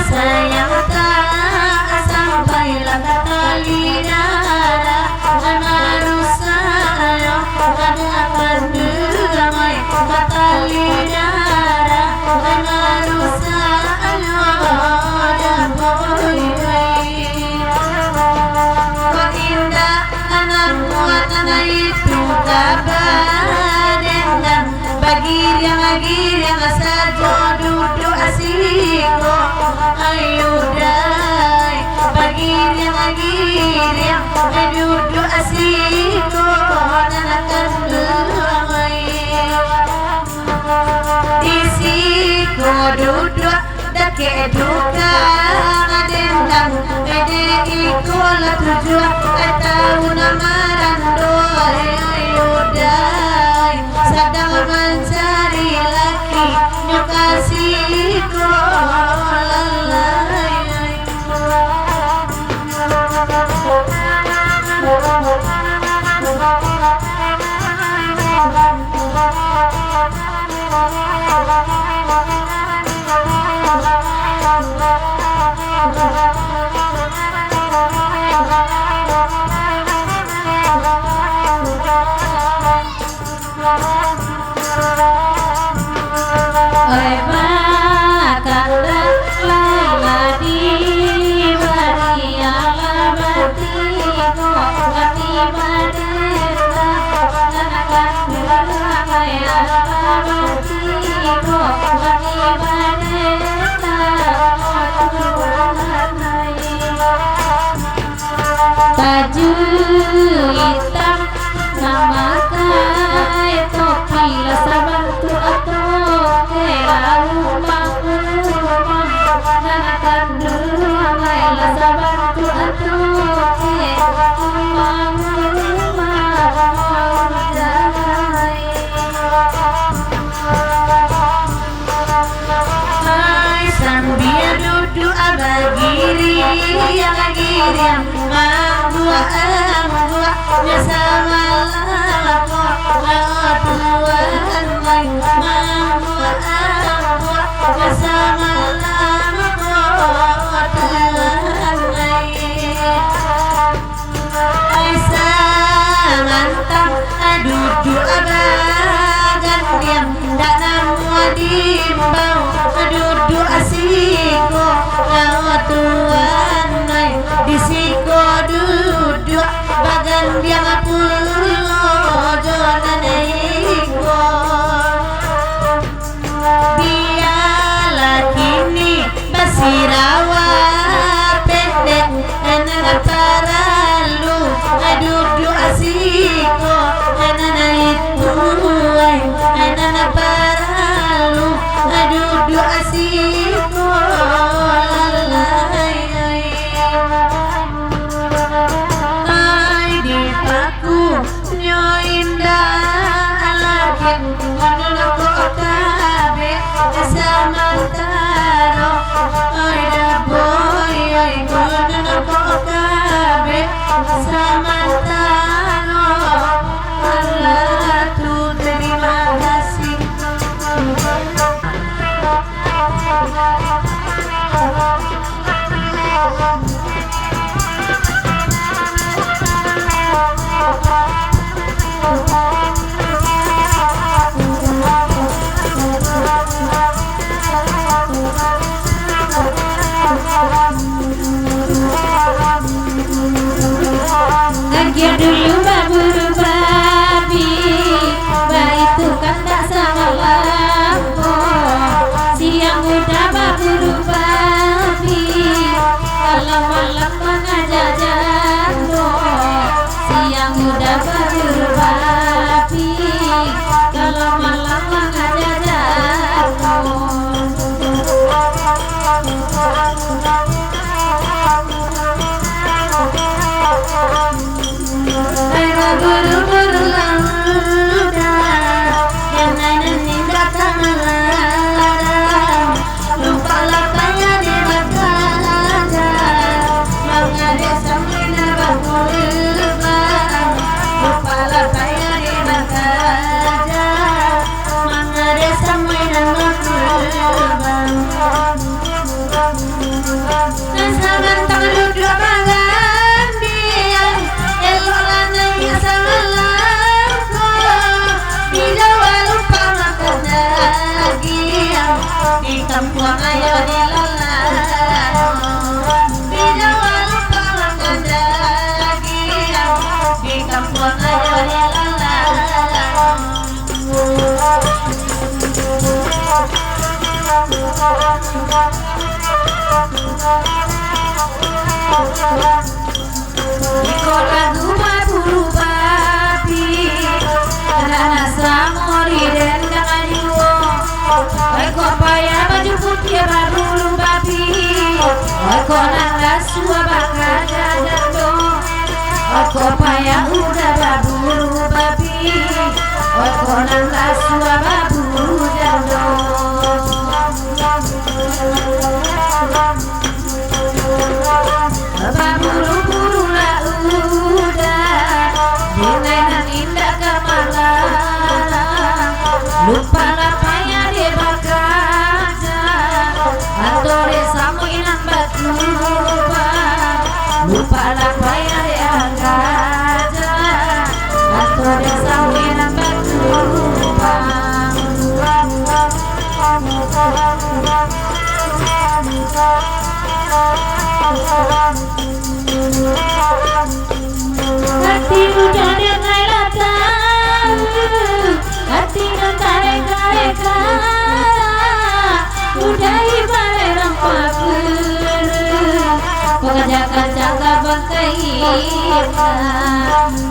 Sayang tak sampailah kata lidara manusia akan damai kata lidara manusia kok indah anak muatan itu kabar dendam bagi yang saja duduk asiko ayo dai bagi yang duduk asiko dan akan damai disiko duduk dake duka dendam ede ikola tujuan tahu nama randoi ayo dai sedang mencari laki nyokasiko giri yang membuat biasa malam Tuhan lain membuat biasa malam Tuhan lain Aisyah mantap duduk abagan diam dan dimbau duduk asiko lawa tuan naik disiko duduk bagan dia ngapulo jodan iko dia lakini basirawa pendek enak taralu duduk asiko enak itu enak paralu duduk asiko lalai ai di paku nyo indah lagi menurut kotabe samantaro ai da boy ai menurut kotabe samantaro Allah tu terima kasih Ngakir dulu baburu babi baik itu kan tak sama lampu siang udah baburu babi kalau malam mengajak jatuh siang udah baburu babi kalau malam mengajak jatuh buru-buru lauda yang naik nindak tamalarang lupa lapanya di bakaja mengade samina bakulubang lupa lapanya di bakaja mengade samina bakulubang dan saban tangan duduk bagan biang di kampung ayo di di Jawa lupa makan daging di kampung ayo di di kota gua buru babi karena samori dan kangayu Eko payah baju putih babulu babi Eko nanggas sua bakal jadando Eko payah udah babulu babi Eko nanggas sua babulu jadando Babulu-bulu lah udah Dinainan indah kemalang Lupa lapanya dia bakaja Antore samu inang batu Lupa lapanya dia bakaja Antore samu inang batu Hati udah dengai latang Hati dan tarik-tarika Udah ibarat rampapur Pengajakan-jaga bangkai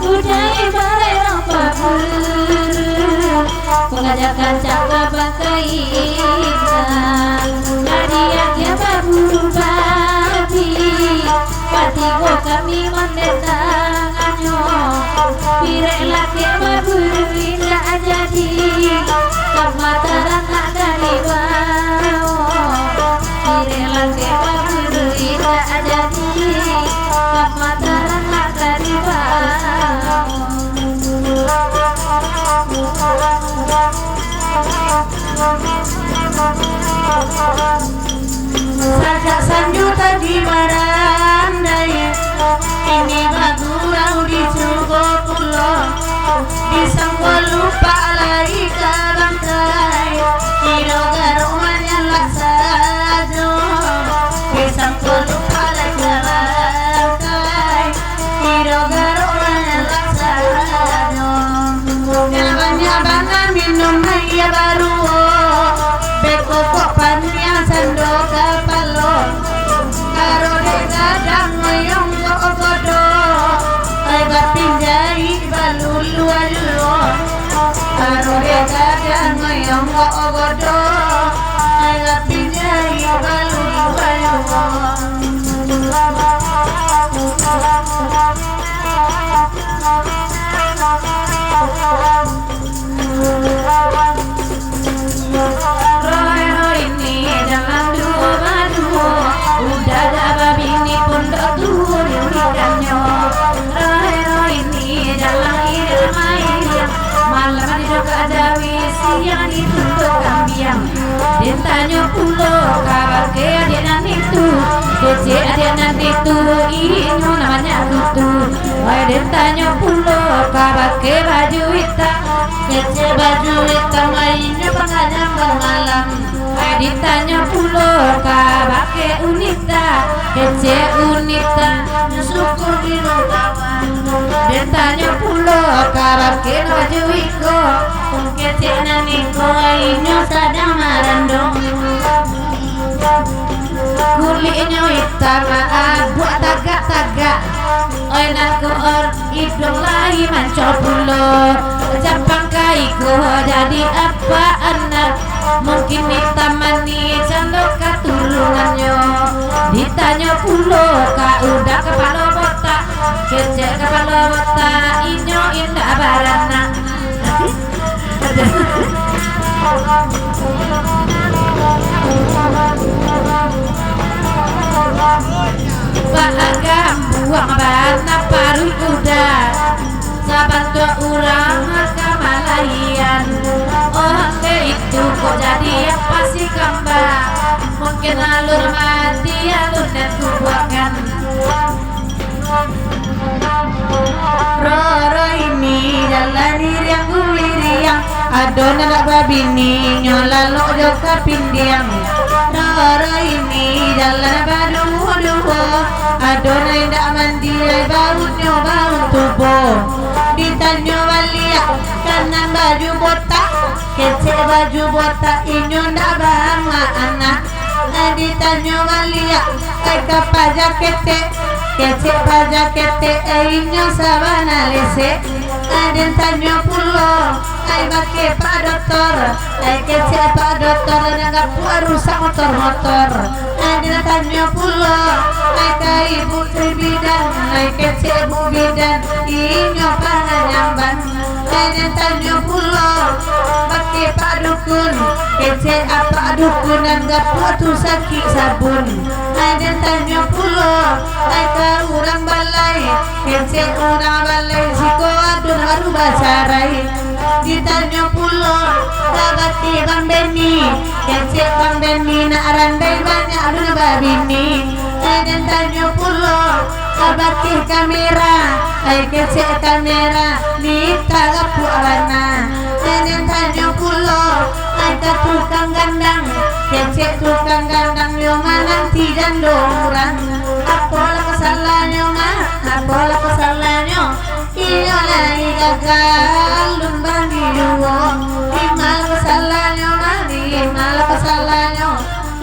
Udah ibarat rampapur Pengajakan-jaga bangkai Nadiak ya baburu babi Patigo kami mendetangannya Pirek laki baburu indah jadi Kamataran ada di bawah Pirek laki baburu indah sang kolu pala jalakai Hiro garo mana laksano Nyabang-nyabangan minum maya baru Beko kopan yang sando kapalo Karo de gadang ngoyong kokodo Aiba pinjai balulu alulo Karo de gadang ngoyong kokodo Aiba pinjai balulu alulo Roy ini jangan dua-dua Udah ada babi ini pondok durikannya Roy ini jangan irama-irama Malam hidup ada siang dituntut kambiang Ditanya pulau kabar ke adenan itu Kece adenan itu Ini namanya tutu Wah ditanya pulau kabar ke baju hitam Kece baju hitam Mainnya pengadang malam Wah ditanya pulau kabar ke unita Kece unita Syukur di kawan Ditanya pulau kabar ke baju iko Kece naniko Mainnya sadang marandong Kulitnya hitam buat tagak-tagak Oi naku or hidung lagi mancol pulo Japang kaiku jadi apa anak Mungkin hitam manis candok keturunannya Ditanya pulo kak udah kepala botak Kecek kepala botak inyo indah barana Bagam buang bana paru kuda Saban tua urang kamalayan Oh itu kok jadi apa sih kambang Mungkin alur mati alur dan kubuakan Roro ini jalan diriang guliriang Adon anak babi ni nyola lo joka pindiang Roro ini jalan badu-duho Adon indak mandi bautnya bau tubuh Ditanya walia kanan baju botak Kece baju botak inyo ndak bangga anak Ditanya walia kapa jakete Kece pajak kete inyo sabana lese Aden tanya pulo Ay bake pak doktor Ay kece pak doktor Nggak puas rusak motor-motor Aden tanya pulo Ay ka ibu bidan Ay kece ibu bidan Inyo panganyamban Aden tanya pulo Bake pak dukun Kece apa dukun Nggak puas tu sakit sabun Aden tanya pulo Ay ka urang balai Kece urang balai Siko adun baru bacarai Ditanya pulo Kabati Bang Beni Kece Bang Beni Nak randai banyak adun babini Dan tanya pulo Kabati kamera Ay kece kamera Nita gapu alana Dan tanya pulo Ay tukang gandang Kece tukang gandang Yo nanti dan dorang Apalah kesalahannya mah Apalah kesalahannya Iya lagi gagal Lumbang di duo Imal kesalahannya mah Imal kesalahannya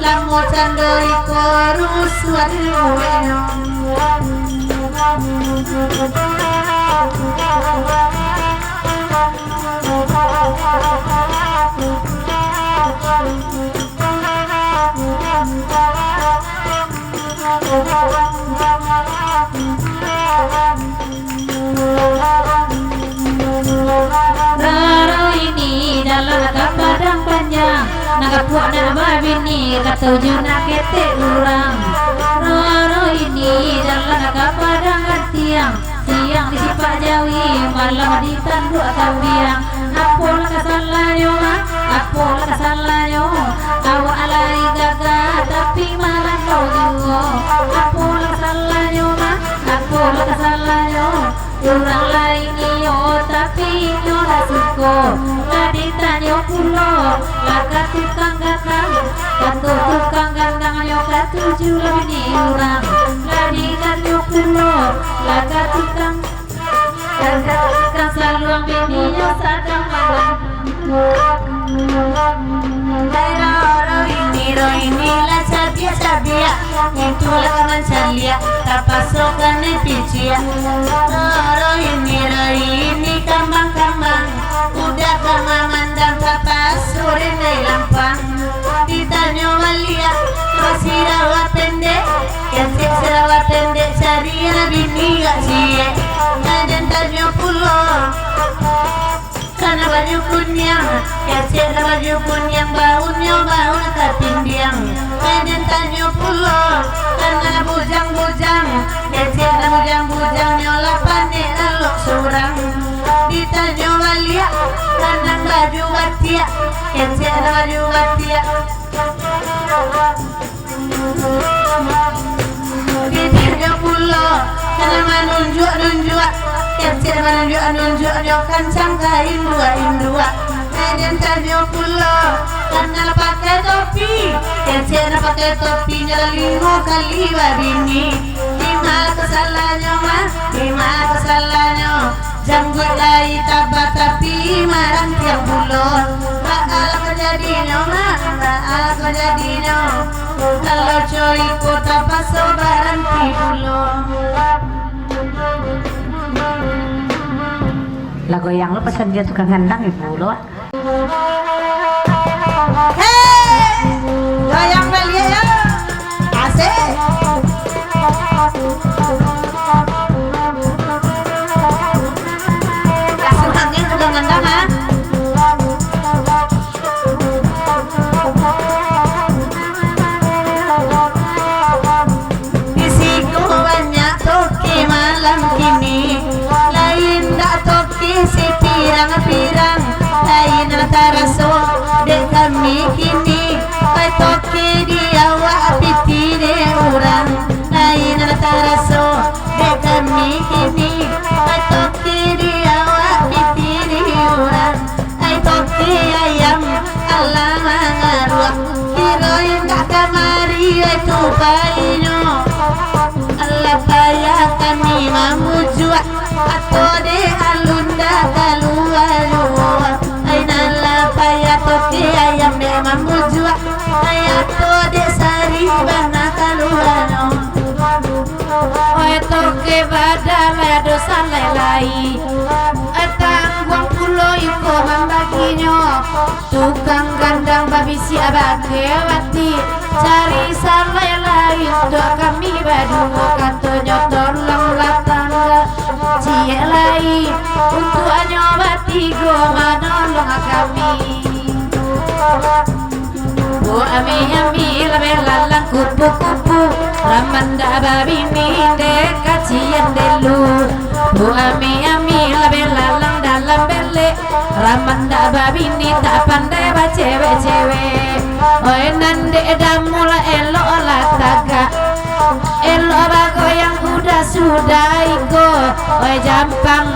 Lamu candoi korus Waduh Roro ini dalam padang panjang Nagapuak nak babini Katuju nak kete urang Roro ini dalam padang tiang Siang di Sipak Jawi Malam di Tanduk Kambiang Apalah kesalahannya mah Apalah kesalahannya Awak alai gagah Tapi malah kau juga Apalah kesalahannya mah Apalah kesalahannya Orang lain iyo Tapi iyo dah suka Tadi tanya pulau Laka tukang gandang Kantu tukang gandang nyoka tujuh bini orang lagi kanu kuno laka tukang saluang bininya sadang malam ini lah sabia itulah kaman salia tapasokan ni picia ini kambang udah kamamandang kapas sore nai lampang ditanya walia masih rawat pendek kasih rawat pendek cari bini gak sih dan tanya pulau karena baju kunyang kasih baju kunyang baunya bau kapindiang dan tanya pulau karena bujang-bujang kasih bujang-bujang nyola panik lalu surang ditanya walia karena baju batia kasih baju batia ditanya pulau karena menunjuk kasih menunjuk kan sangka indua dan tanya pulau karena pakai topi kasih pakai topi nyala 5 kali babini lima kesalahannya janggut lai tabah tapi marang tiang pulau bakal kejadinya kalau coy kota pasobaran di pulau lagu yang lo pesan dia suka ngandang ibu lo. Hei, goyang belia ya, asik. Kasih angin suka ngandang ah. Di siku banyak toki malam kini. Si pirang-pirang lain taraso dek kami kini pai toke dia wa pitine urang lain taraso dek kami kini pai toke dia wa pitine urang ai toke ayam Allah mangarua kiroin tak kamari itu paino Allah payah kami mamujua atau de alunda kaluar ay nala payah toki ayam de mamujua ay atau de sari bana kaluar oi toke badal dosa lelai tangguang pulau iko membaginya tukang gandang babi siapa kewati cari salai lain doa kami berdua katanya tolong latangga cie lai untuk anyobati goma nolong kami bu ami labelan kupu-kupu ramanda babi ni dekat cian delu bu ami labelan dalam bele ramanda babi ni tak pandai baca cewek oi nande damula elo lataga elo bago yang sudah iko oi jampang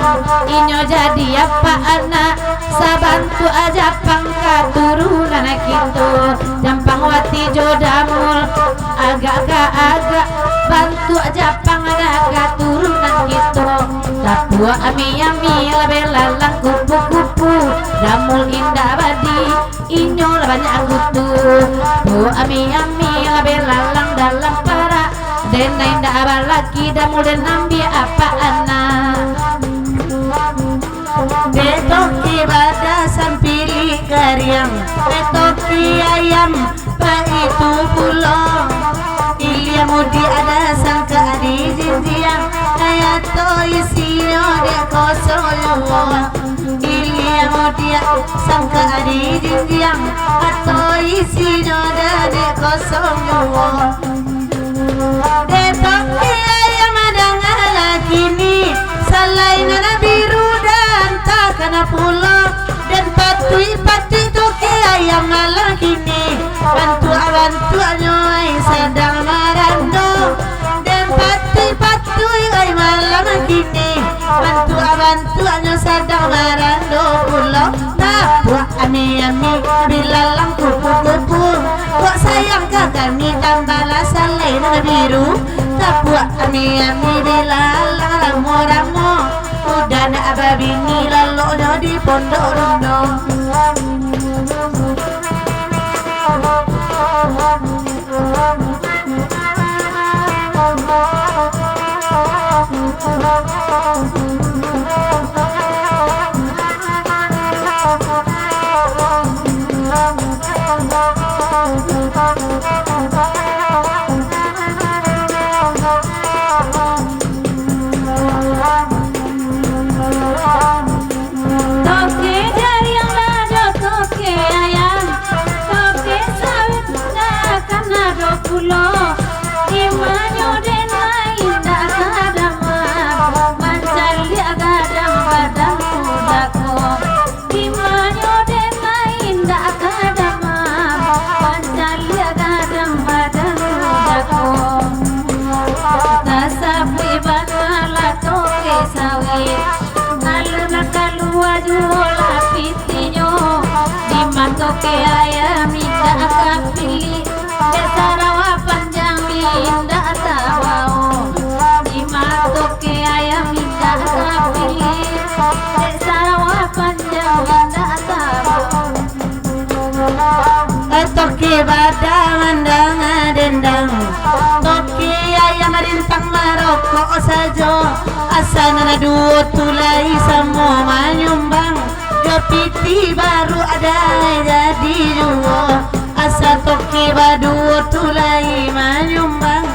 inyo jadi apa anak sabantu aja pangka turunan gitu jampang wati jodamul agak bantu aja pangada turunan gitu tapua ami labelalang kupu-kupu damul indah badi inyo banyak kutu bu ami labelalang dalam para dan indah abalaki damul dan ambi apa anak betoki bada sampili karyang betoki ayam pa itu pulau Ilya mudi ada sangka di jinjiang ayato isino de kosolo Ilya mudi sangka di jinjiang atau isino de kosolo betoki ayam ada kini selain biru dan tak kena pulau dan patui toki ayam malah kini bantu anyoy sedang marando dan patui ay malah kini bantu anyoy sedang marando pulau nah buat ami bilalang kupu-kupu kok sayang kami tambah rasa amidilala moramo udah nak babini lalu di pondok rondo. Toke ayam minda kapili Sarawa panjang minda tawao Lima toke ayam minda kapili Sarawa panjang minda tawao Toke bada mandang dendang Toke ayam rintang maroko sajo Asana dua tulai semua menyumbang Piti baru ada jadi dua asa toke badu tulai menyumbang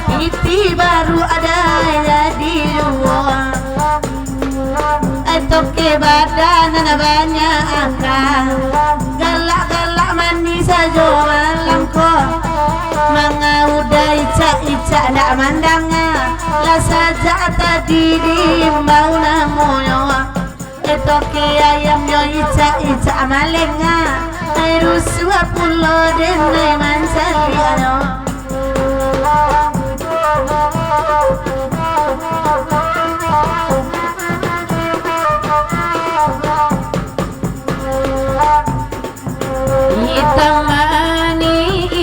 piti baru ada jadi dua toke badan banyak akal galak-galak manis saja malam ko mangauda ica nak mandanga lah saja tadi diimbau namunyo toke ayam yo ica malenga rusua pulo denai mansaliano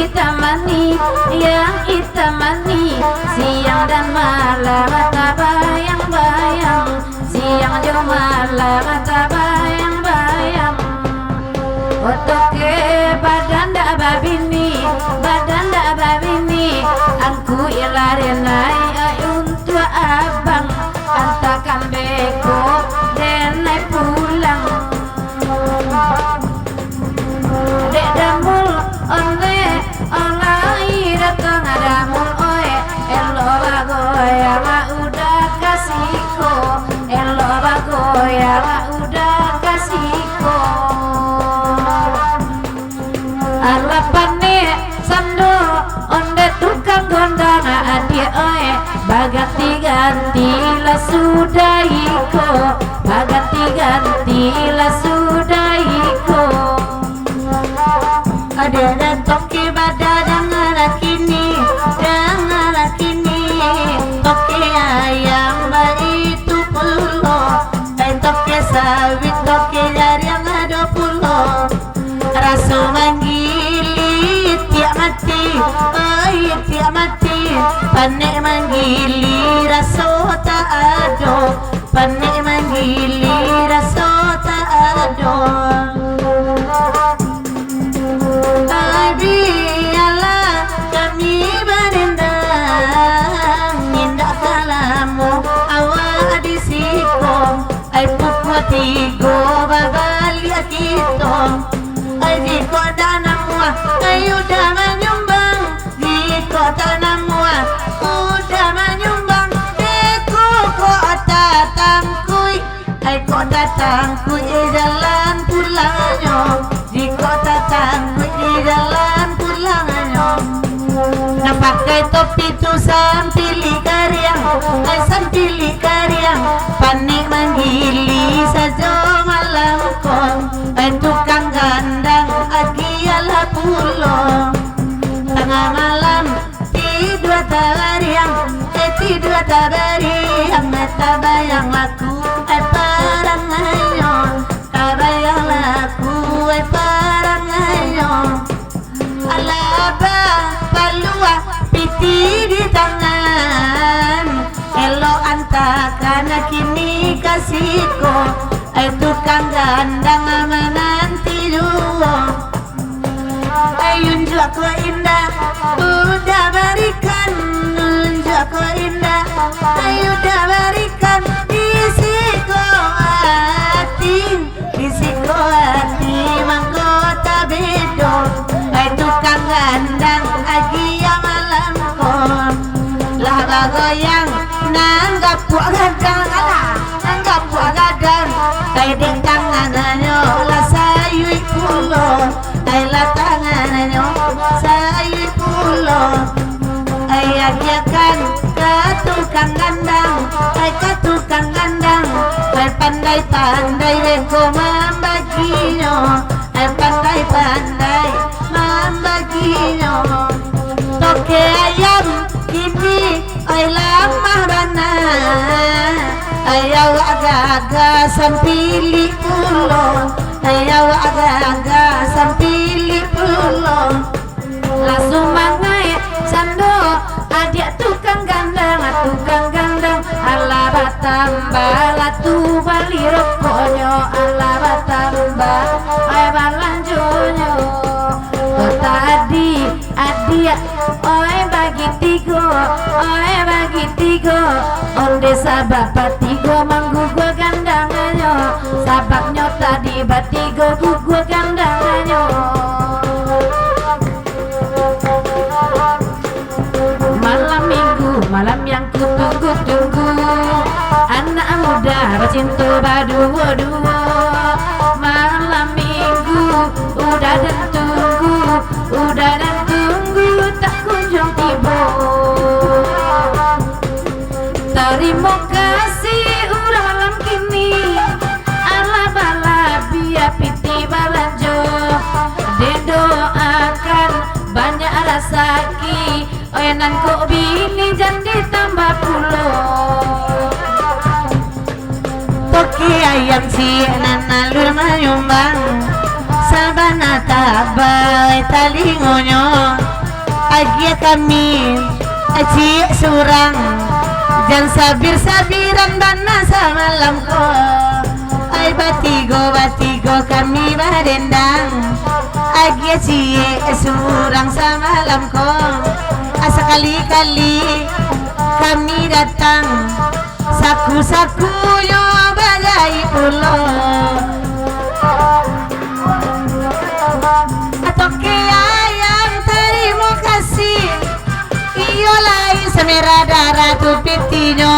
itamani yang itamani siang dan malam mata bayang-bayang siang juga malam mata bayang-bayang Toke badan dak babini aku ilarenai untuk abang antakan beko denai pulang dek damul onde olai datang damul oe elo bagoya ma udah kasihko elo bagoya ma udah kasihko alapane sando onde tukang gondang adik oe baganti-ganti lah sudah iko baganti-ganti lah sudah iko ada toke badan kini toke ayam itu pulo toke sawit toke dari yang ada pulo rasa manggili tiap mati tiap mati panek manggili rasa tak ada panek manggili rasa tak ada biarlah kami berendang indah kalamu awak di situ ai pukul tiga babaliak kita ai di kota namua ai udah menyumbang di kota namua udah menyumbang di kota tangkui ai kota tangkui jalan pulangnya di kota tangkui di jalan pulangnya nak pakai topi tu sampili karyang sampili karyang panik manggili saja malam kong tukang gandang agialah pulo tengah malam tidur tabariang tidur tabariang tabayang laku paranganyo tabayang laku paranganyo alaba palua piti di tangan kini kasihku tukang gandang menanti dulu ayun joko indah udah berikan joko indah udah berikan disiko hati manggota bedo tukang gandang agia malamku lah bagoyang nanggap buat gadang nanggap buat gadang tay deng tangananyo lah sayui pulo tay lah tangananyo sayui pulo ayagiakan ke tukang gandang ke tukang gandang pandai-pandai beko membaginya pandai-pandai membaginya toke ayam kini oi lama bana ayaw aga-aga sampili pulo ayaw aga-aga sampili pulo langsung mangai sando adik tukang gandang ala batamba latu bali rokonyo ala batamba ay balanjonyo tadi adia oi bagi tigo onde sabab tigo manggu gua gandanganyo sababnya tadi batigo gua gandanganyo malam minggu malam yang kutunggu-tunggu anak muda bercinta berdua-dua malam minggu udah dan tunggu tak kunjung tiba terima kasih udah malam kini ala bala biar piti balanjo didoakan banyak rasaki oyenan kok bini jadi tambah pulo toki ayam si nanalur mayumbang sabana tabai talingonyo agia kami aci surang dan sabir-sabiran bana samalam ko ay batigo kami badendang agia cie surang samalam ko sekali-kali kami datang saku-saku yo bagai pulo toke ayam terima kasih iyo lain semerah darah tupitinyo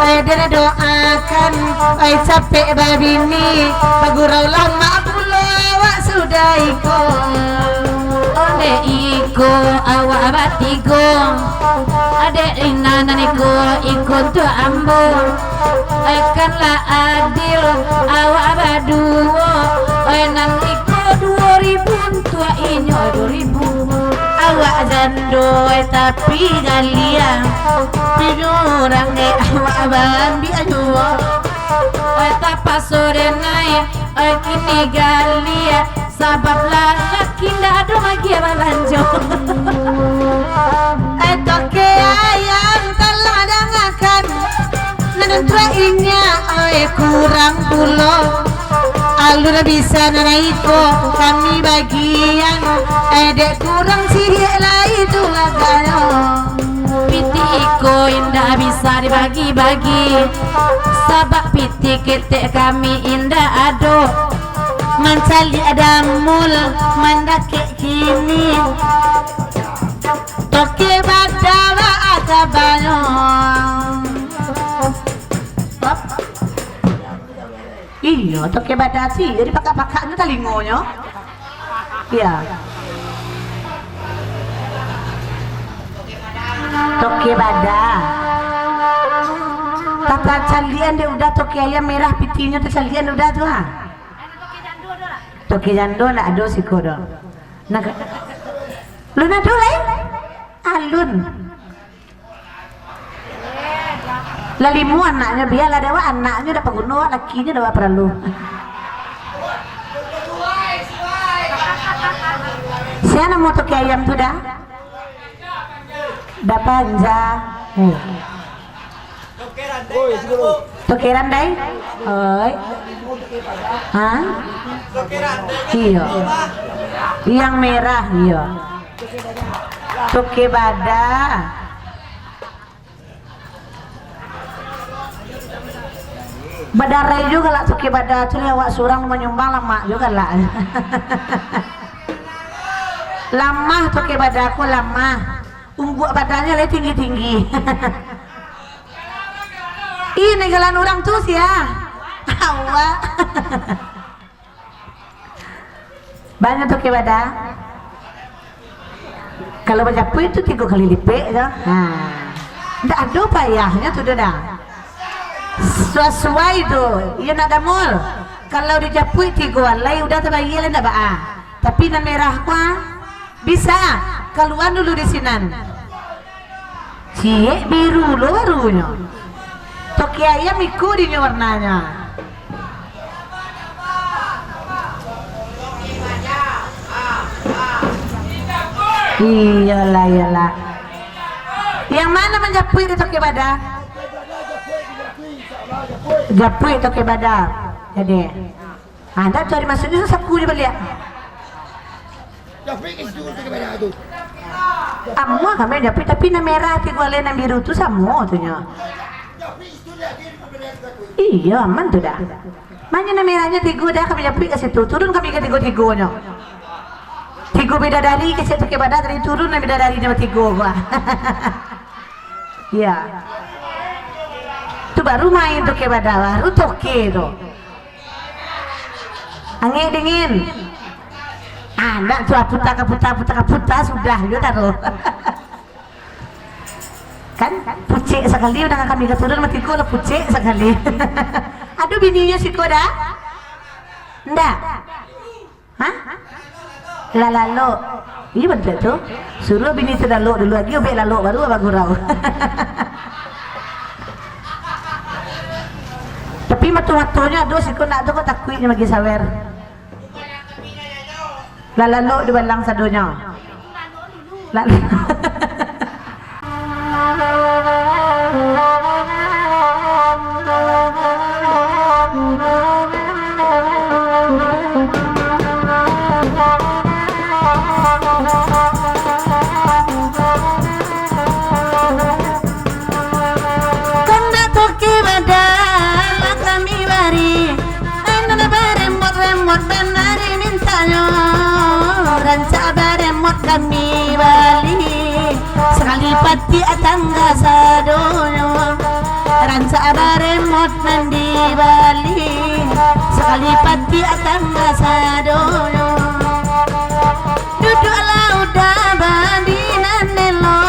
ay dana doakan ay capek babini pagurau lama pulo awak sudah onde iko awak batigo adek inanan iko tu ambo ikanlah adil awak baduo enang iko 2000 tua inyo 2000 awak jando tapi galia pinurang de awak bambi aduo tapa sore naik kini galia sabab laki ndak ada lagi balanjo toke ayam telah dangakan nanentra inya kurang pulo alur bisa naiko kami bagian dek kurang sih lah itu agano piti iko indah bisa dibagi-bagi sabab piti ketek kami indah ado mencari ada mul mendaki kini toke badawa akabanyo iya toke badasi jadi pakak-pakaknya talingonya iya toke bada tata calian dia udah toke ayam merah pitinya tercalian udah tuh ha toke jando nak ado sikodo nak lu nak do lain alun lalimu anaknya biarlah dewa anaknya udah pengguna lakinya udah perlu siapa mau toke ayam tuh dah panja Tukiran dai? Oi. Hah? Iya. Yang merah, iya. Tuki bada. Badarai juga lah tuki bada. Tuh awak surang menyumbang lama juga lah. Lama tuki bada aku lama. Ungguk badannya le tinggi-tinggi. Ini jalan orang tuh sih ya. Awak. Banyak tuh kebada. Kalau baca pui itu 3 kali lipat ya. Nggak ada payahnya tuh dah. Sesuai tuh. Iya nak damul. Kalau dijapui 3 lay udah terbagi lah ndak ba. Tapi nan merah kuah bisa keluar dulu di sinan. Cie biru lo barunya. Toki ayam ikut ini warnanya. Iyalah, iyalah. Yang mana menjapui di toki bada? Japui toki bada. Jadi, anda cari maksudnya saku je balik. Amma kami japui tapi na merah tiga lain na biru tu sama tu nya. Iya aman tu dah. Mana na merahnya 3 dah kami japui ke situ. Turun kami ke 3-3-nya. 3 bidadari ke situ ke badan dari turun na bidadari nya 3 gua. Iya. Tu baru main tu ke badan baru toke tu. Angin dingin. Anak tu puta sudah gitu taruh. Kan pucik sekali udah kami keturun mati ko lah pucik sekali. Aduh bininya si koda. Ndak. Hah? Lalalo. Iya betul tuh. Suruh bini tu lalu dulu lagi obek lalu baru apa gurau. Tapi matu-matunya aduh si ko nak tu ko takuitnya bagi sawer. Lalalo di balang sadonya. Kanda toki badan kami bari. Anda remot benari mintanya. Ranca baremot kami bali sekali pati atangga sadonyo. Ranca baremot mandi bali sekali pati atangga sadonyo. Duduk lauda bandinan nelo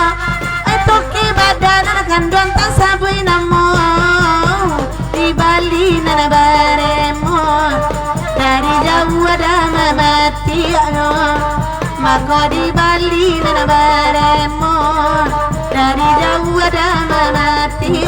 toki badan kandon tasabui namo di Bali nana baremot dari jauh ada mati maka di Bali nana baremo dari jauh ada mati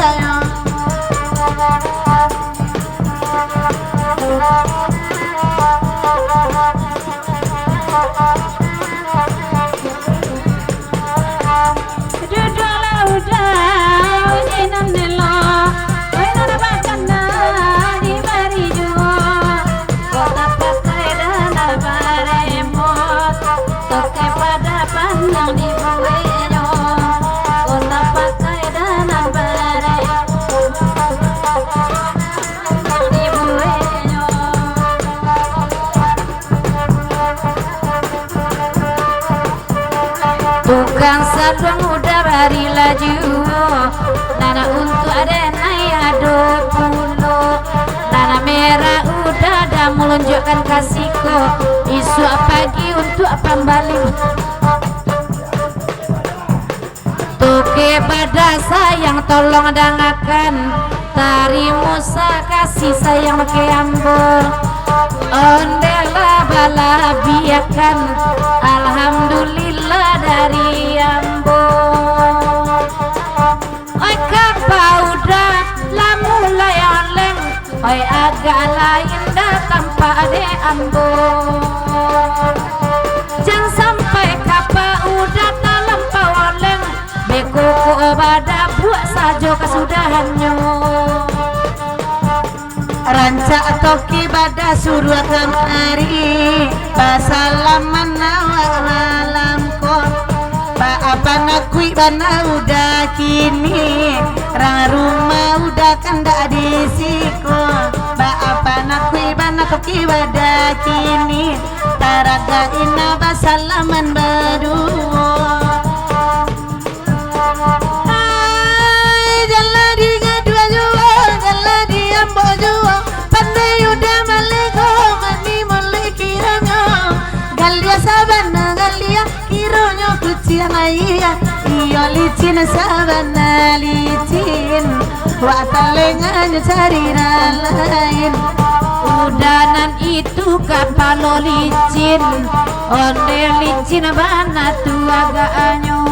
tukang sadong udah bari laju nana untuk ada naik 20 nana merah udah dah melunjukkan kasihku isu pagi untuk pembalik tuke pada sayang tolong dengarkan tari Musa kasih sayang ke ambo ondela bala biakan alhamdulillah dari ambo oi kapau udah lamu layaleng oi agak lain dah tanpa ade ambo jangan sampai kapau udah dalam pawaleng beko ko bada buat sajo kesudahannya Kanca toki bada suruh kemari Basalaman malam ko apa nakui bana udah kini Rang rumah udah kanda di siko apa nakui bana toki bada kini Taraga ina basalaman berdua iyo licin sabana licin watalengannya cari lain udanan itu kapalo licin onde licin bana tuagaanyo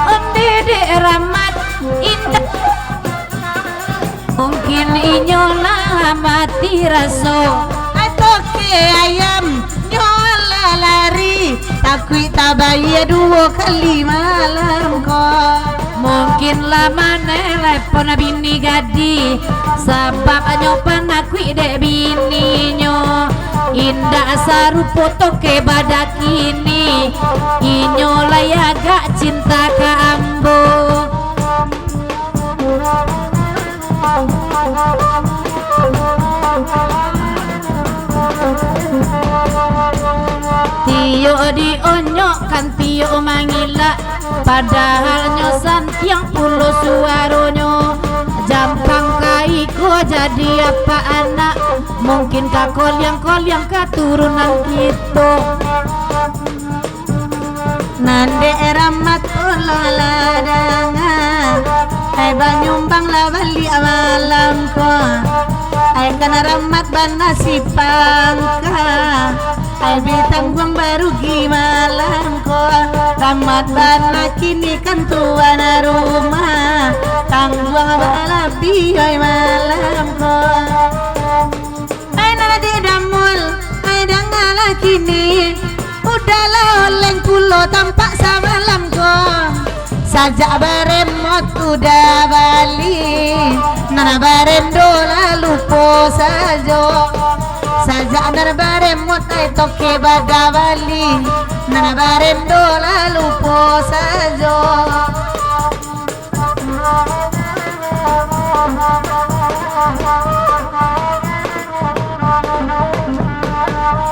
onde de ramat indah mungkin inyolah mati raso atau ke ayam nyola lari takui tabaya 2 kali malam ko mungkin lama telepon bini gadi sebab nyopan akui dek bininyo indah sarupo toke badak kini inyo layaga cinta ke ambo Tio di onyok kan tio mangila padahal nyosan yang pulo suaronyo jampang kaiko jadi apa anak mungkin kakol yang keturunan gitu nande ramat ulaladanga ay banyumbang lawali amalam ko ay kana ramat bana sipangka ay bitang guang baru gimalam ko ramat bana kini kan tua na rumah tangguang balabi ay malam ko ay naladi damul ay dangala kini udahlah oleng kulo tampak samalam ko sajak baremot udah bali nana barendo lalu po sajo sajak nana baremot ay toke bada bali nana barendo lalu po sajo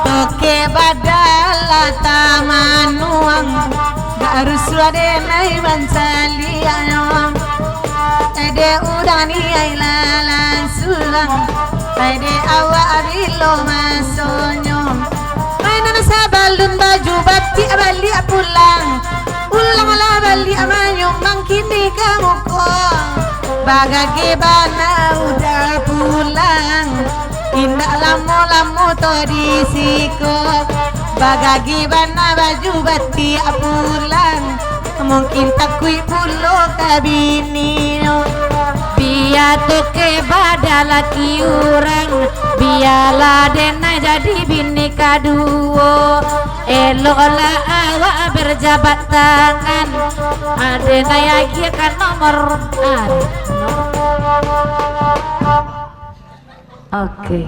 toke badala tamanuang harus wadenai bansali ayam ede udani ay lalansulang ede awa abilo masonyo ay nana sabalun baju bati abali pulang ulang ala bali amanyo mangkini kamu ko bagage bana udah pulang indah lamo to disiko bagagi bana baju bati pulang mungkin takui pulo kabinino biar toke bada laki orang biarlah dena jadi bini kaduo elola awak berjabat tangan adena yagi kan nomor Oke.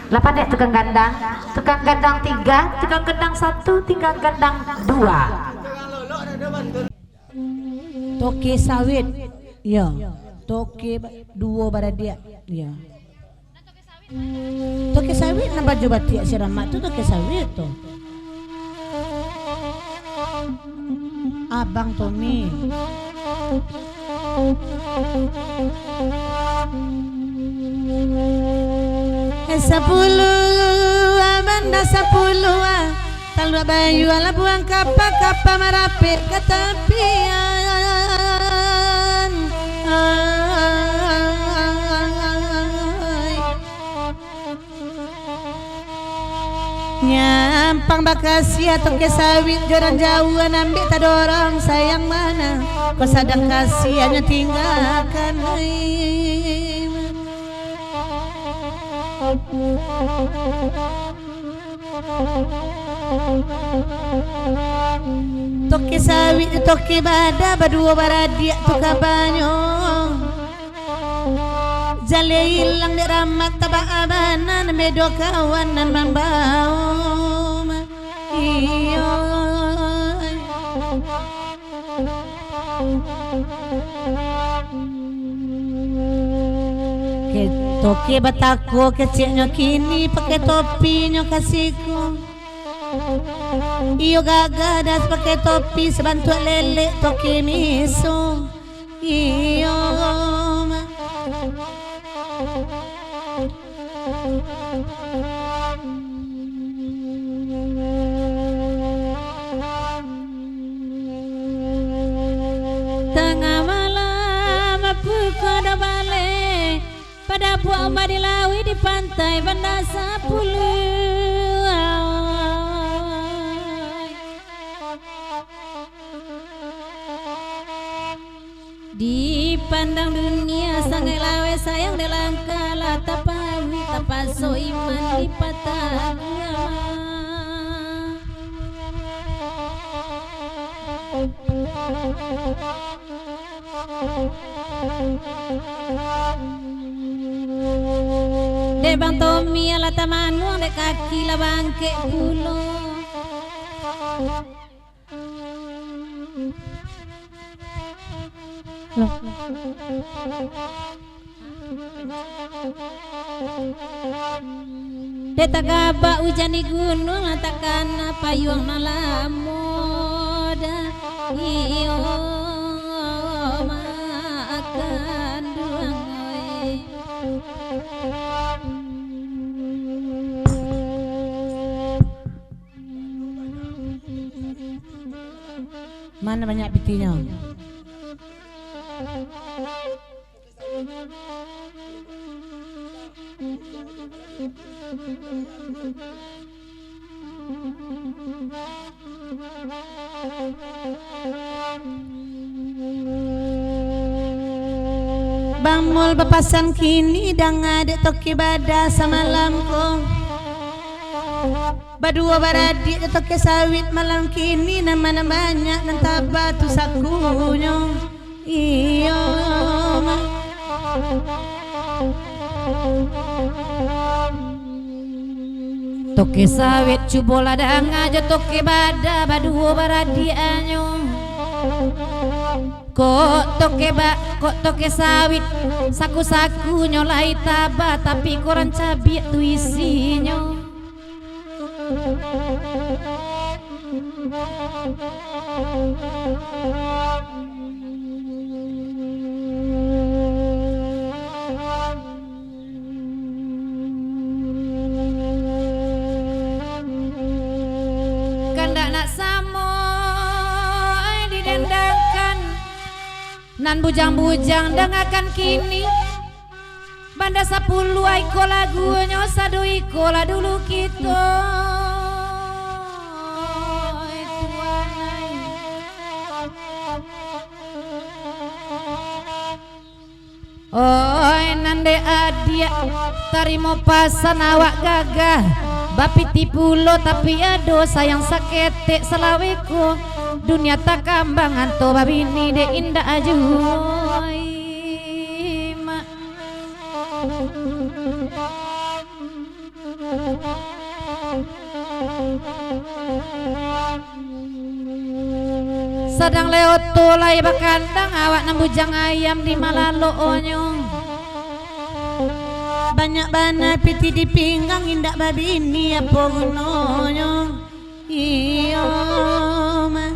8 dek tukang gandang 3, tukang gandang 1, tukang gandang 2. Toke sawit, ya. Toke 2 baradia, ya. Toke sawit na baju batik si Ramat tu toke sawit tu. Abang Tommy. Sepuluh amanda 10 talua bayu ala buang kapa merapit ke tepian nyampang bakasia toke sawit joran jauhan ambil tak dorong sayang mana kau sadang kasihannya tinggalkan toke sawit toke bada berdua baradia tuka banyo Jale ilang di ramat taba abanan medo kawanan mambau iyo ke toke batako kecilnya kini pakai topinya kasihku iyo gagadas pakai topi sebantu lele toke miso iyo tengah malam pukul dah balik pada buah madilawi di pantai Banda Sapulu dipandang dunia sangai lawe sayang dalam kala tapawi tapaso iman di patah agama dek bang Tommy ala tamanu dek kaki la bangke kulo Deta gaba hujan di gunung takkan payung malam moda iyo makan duang mana banyak pitinya Bangmul bepasan kini dang ada toki bada samalam ko badua baradik toki sawit malam kini nama banyak nan tabatu sakunyo iyo toke sawit cubola dang aja toke bada badua baradianyo kok toke sawit saku-saku nyolai taba tapi koran cabi tu isinya kandak nak samo didendangkan nan bujang-bujang dengakan kini Banda Sapulu aiko lagunya sadu iko lah dulu kita oi nande adia tarimo pasan awak gagah bapi tipulo tapi ado sayang sakete selaweku dunia tak kambangan to babini de indah ajuy mak sedang lewat tulai bakandang awak nambujang ayam di malalo onyong banyak bana piti di pinggang indak babini apa gunanya iyo ma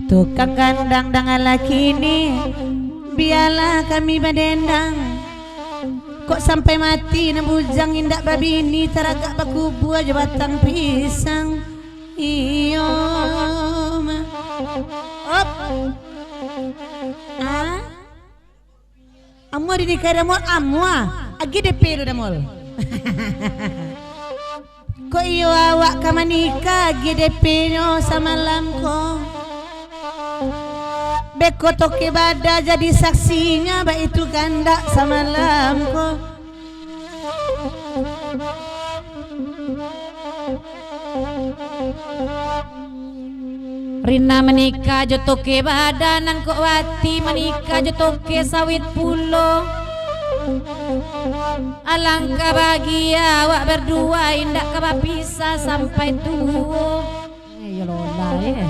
tukang kandang dengan laki ini biarlah kami badendang kok sampai mati nembujang indak babini teragak bakubu aja batang pisang iyo ma op Amwa di nikah damol amwa agi DP damol ko iyo awak kamanika agi DP nyo samalam ko beko toke bada jadi saksinya ba itu ganda samalam ko Rina menikah jotoke badanan kok wati menikah jotoke sawit pulo. Alangkah bahagia awak berdua indak kabar pisah sampai tua. Ya lola ya.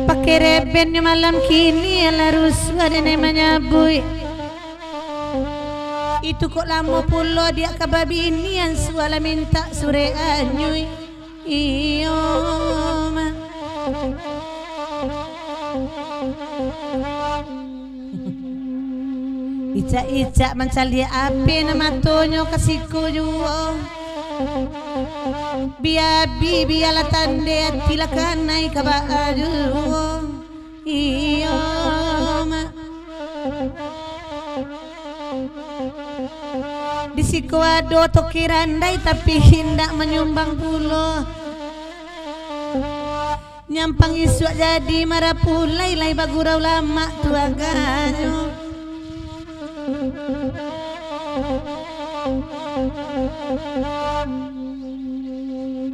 Pakai rebennya malam kini ala ruswa dan menyabui. Itu kok lama pula dia kababi ini yang suala minta sore anyui. Iyo ma. Icak-icak mencari api nama tonyo kasihku juga. Biabi biala tande tilakan naik kabaju. Iyo ma. Di siku ado toki randai tapi hendak menyumbang pulo. Nyampang isuk jadi marah pulai lai bagurau lama tuaganyo.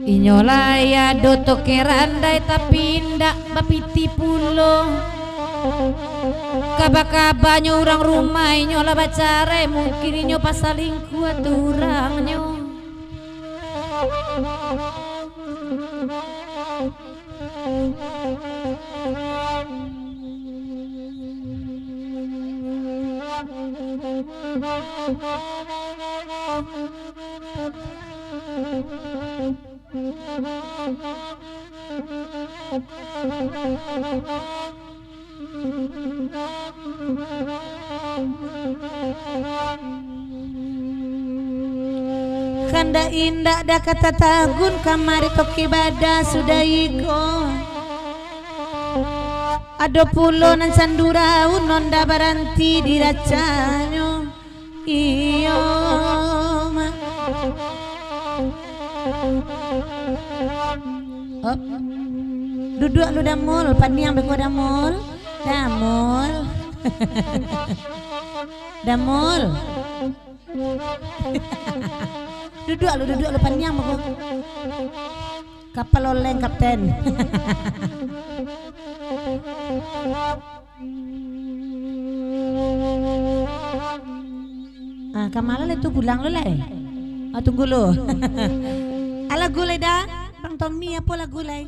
Inyolai ado toki randai tapi hendak bapiti pulo. Kaba-kabanya orang rumah inyo lah bacare mungkin inyo pasaling kuat orangnya. Kanda indah dah kata tagun kamari toki bada sudah iko. Ado pulo nan sandura unonda baranti diracanyo. Iyo ma. Hop. Duduk lu damul, pandiang beko damul. Damul. Damul. Duduk lu pandiang beko. Kapal oleng kapten. Ah, kamala itu pulang lo lah. Ah, tunggu lo. Ala gulai dah, Bang Tommy apa lah gulai?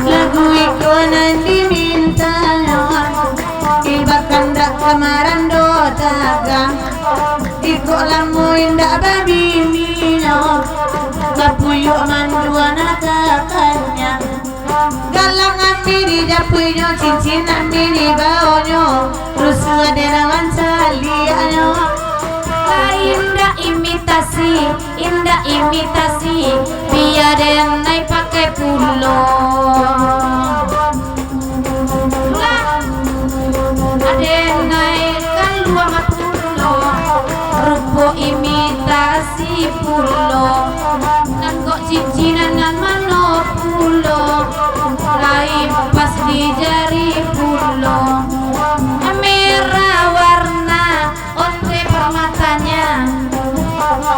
Lagu ikonan dimintanya, ibakan dak kamaran do dagang. Iko lamu indak babininya, kapuyuk mandua nakakannya. Galang amiri japuinyo, cincin amiri baonyo, rusuh derawan salianyo. Indah imitasi, biar denai pakai pulo. Adenai kaluang pulo, rupo imitasi pulo. Nanggok cincinan nan mano pulo, lain pas di jari pulo. Merah warna onte permatanya,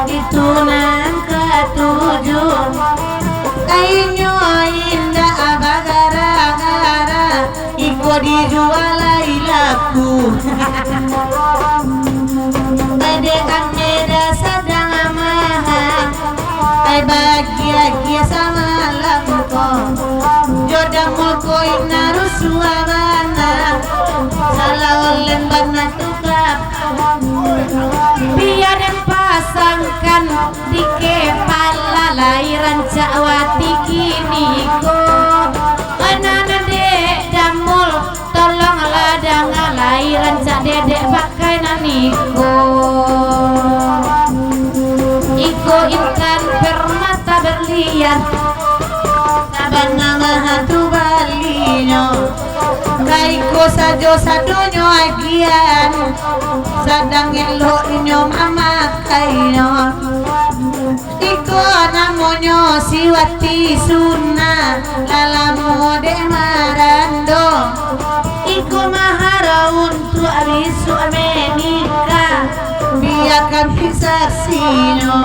Itu nan ketujuh. Ainyo indah abagara-gara, iko dijual laku. Ade angeda sedang mahal, ay bahagia sama lamko. Jodoh mulko ina rusuabana, salah olen bana tukap. biar yang pasangkan di kepala lahiran cakwati kini ko. Anak dek damul tolonglah dengan lahiran cak dedek pakai naniko. Iko intan permata berliar, Sabana mahatu balinyo, sajo sadonyo agian sadang elok inyo mamakaino iko namonyo siwati suna lalamu de marando iko mahara untuk abisu amenika biar kami saksino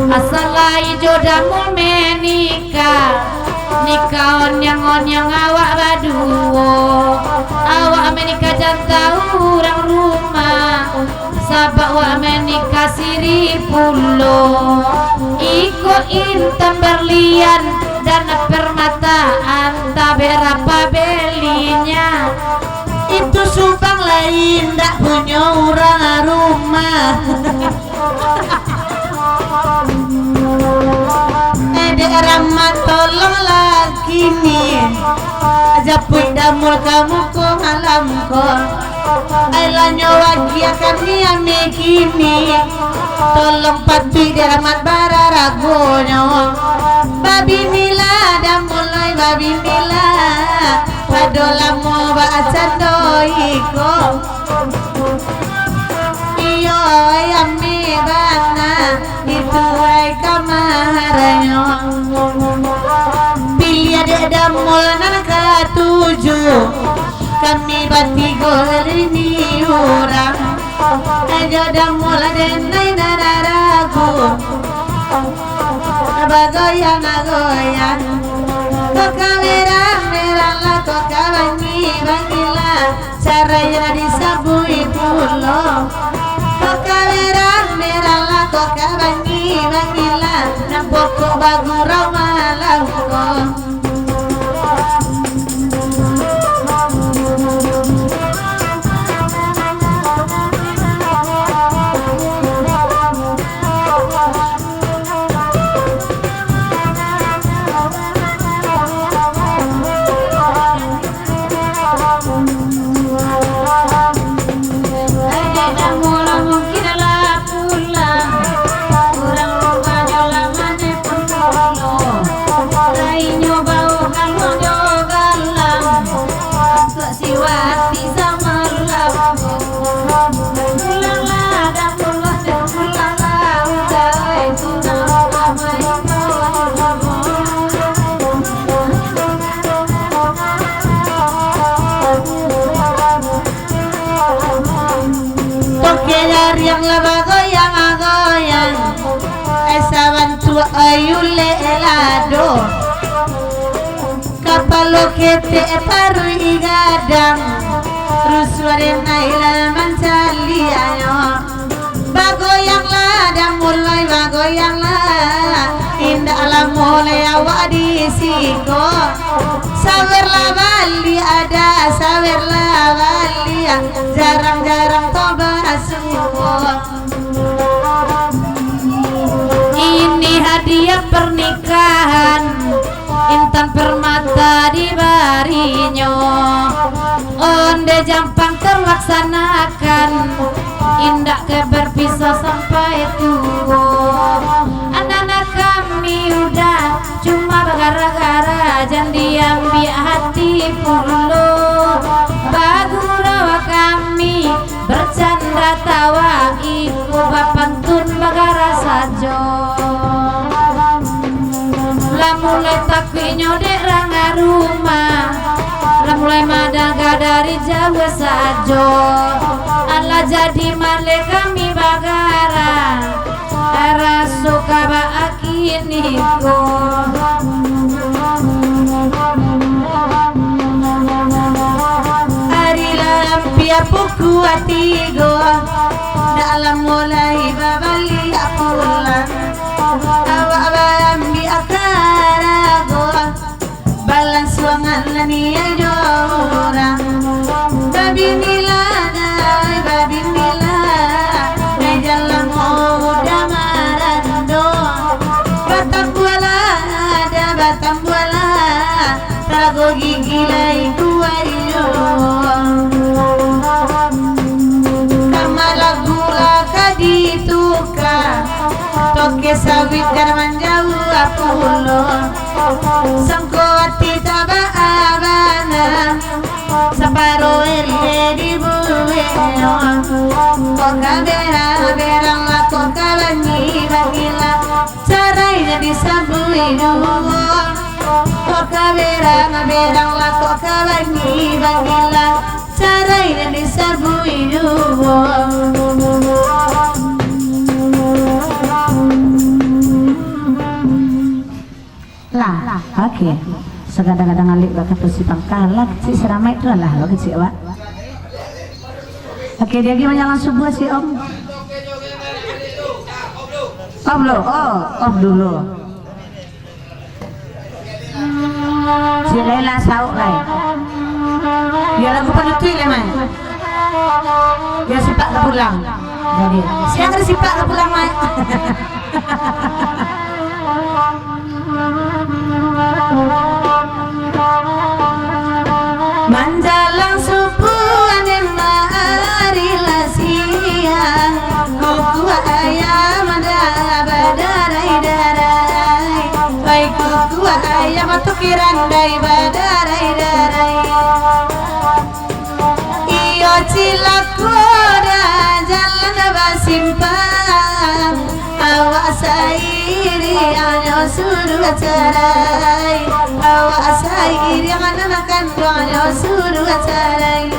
asalai jodamu menika nikah onyang awak baduo awak menikah jantan orang rumah sabak wa menikah siri pulo iko intan berlian dan permataan tak berapa belinya itu subang lain tak punya orang rumah Rahmat tolong lagi nih Japut damul kamu ko malam ko Ailanyo wagi akan niame kini Tolong patuhi di rahmat bararagonyo Babi mila damulai babi mila Padolamo baca doiko Iyo ayami bana itu ay kamaranyo pilih adek damul nana tujuh kami batigo ini orang aja damul adek nai naragu bagoyan agoyan kok kamera merah lah kok kawangi bangila caranya disabui pulo kok kamera merah lah kok kawangi bangila nampok bagu ramalang kok yang labagoyang agoyang esaban tua ayule elado kapalo kete paru igadang rusware nailal mancali ayo bagoyang la mulai bagoyang la indah alam mulai awak di siko sawer la bali ada sawer la bali jarang-jarang toba semua ini hadiah pernikahan intan permata di barinyo onde jampang terlaksanakan indah ke berpisah sampai tua anak-anak kami udah cuma gara-gara jandiam biar hati pulo bagu rawa kami bercanda tawa iku bapantun bagara sajo lah mulai takuinyo dek ranga rumah lah mulai madaga dari Jawa sajo ala jadi male kami bagara ara suka baakini ko hari lampia puku atigo dalam mulai babali pulang awak bambi akarago balan suangan lani orang babi nila babi nila jalan muda marando batang buala ada batang buala trago gigi lai kuayo kamala gula kadituka toke sawit darman jauh apulo sangko ati taba abana saparo iduo kok berang lah kok bangilah caranya diserbu iduo lah oke segadang-gadang alik bakal pusipang kalah kecil seramai itu lah lo kecil wak oke dia gimana langsung buat si om dulu si Lela sauk lai dia lagu penutui lah mai dia sipak ke pulang jadi siang ada sipak ke pulang mai manjalang subuhan marilah siang kuku ayam ada badarai baik kuku ayam tukiran dai badarai iyo cilakoda jalan basimpang awak sairi anyo suruh cerai awak sairi anak kandung anyo suruh cerai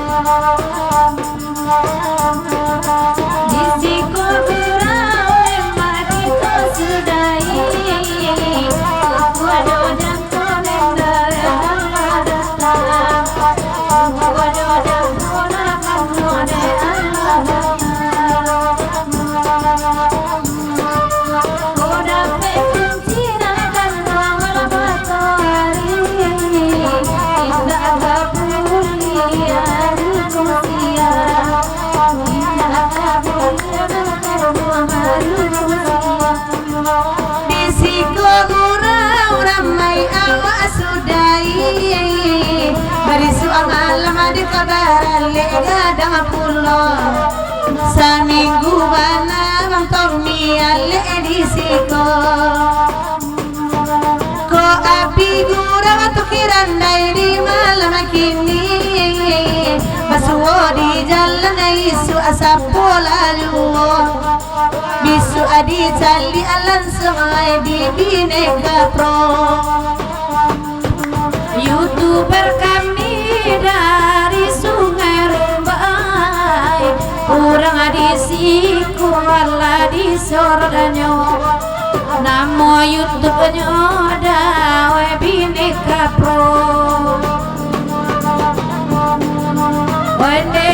disiko berau mati to sudai waduh jantung nendara datang waduh jantung nakandung gadang pulo saminggu bana bang Tommy ale disiko ko api gurang tukiran dai di malam kini basuo di jalan isu asapo lalu bisu adi cali alan sungai di bineka pro YouTuber kami dari Sungai Rumbai kurang adisiku wala di sordanyo namo YouTube-nyo dawe bineka pro wende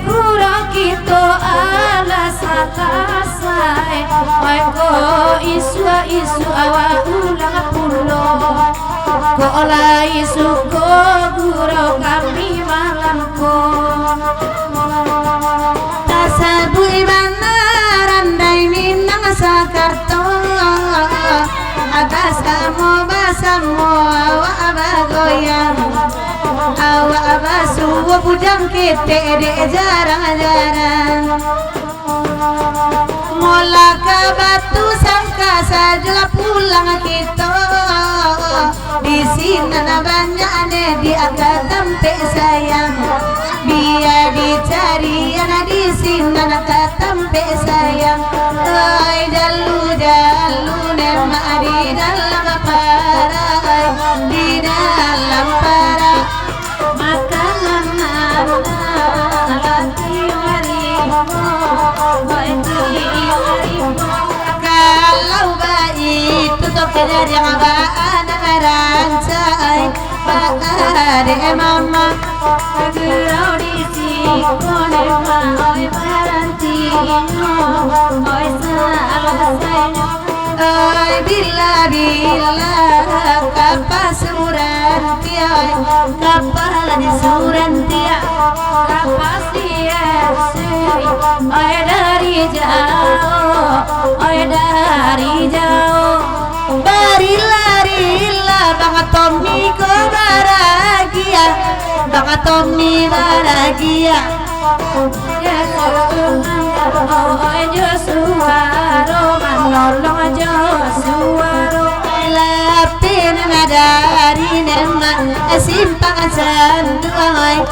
kurang kita alas atasai ko isu awak ulang pulo ko olai suko gurau kami malamko tasabu ibana randai minang sakarto atas kamu basamo awak abagoyang awak abasuwa bujang kete de jarang-jarang mola ke batu sangka saja pulang kita di sini banyak ane di agak tempe sayang biar dicari anak di sini agak tempe sayang oi dalu nema di dalam para di dalam para makanan lagi mari kalau bayi tutup dari abang rancai pada mama gerau di sini oi baranti oi salah oi bila kapas surantia kapal di surantia kapas dia oi dari jauh barilah banget Tommy ko bahagia banget Tommy bahagia Josuaro manolong Josuaro lapin na dari neman simpang sanduang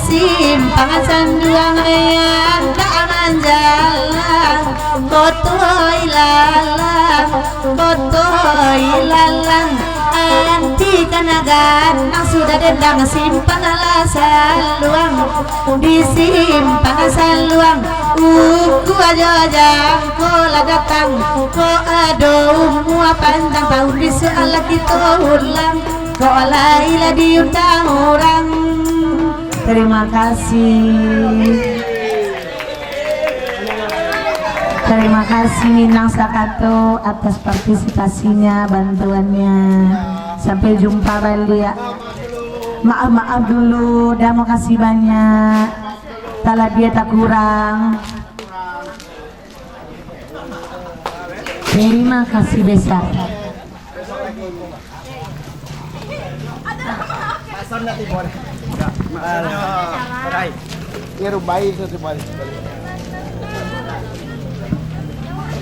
simpang sanduang andangan jalan kotoi lalang anti kanagan ang sudah dendang simpang alasan luang di simpang saluang uku aja jangko datang ko ado mua pandang tahun bisu ala kita ulang ko alaila diundang orang. Terima kasih. Terima kasih Minang Sakato atas partisipasinya, bantuannya. Sampai jumpa balik ya. Maaf dulu, dah mau kasih banyak. Kalau dia tak kurang. Terima kasih besar. Ini rubai itu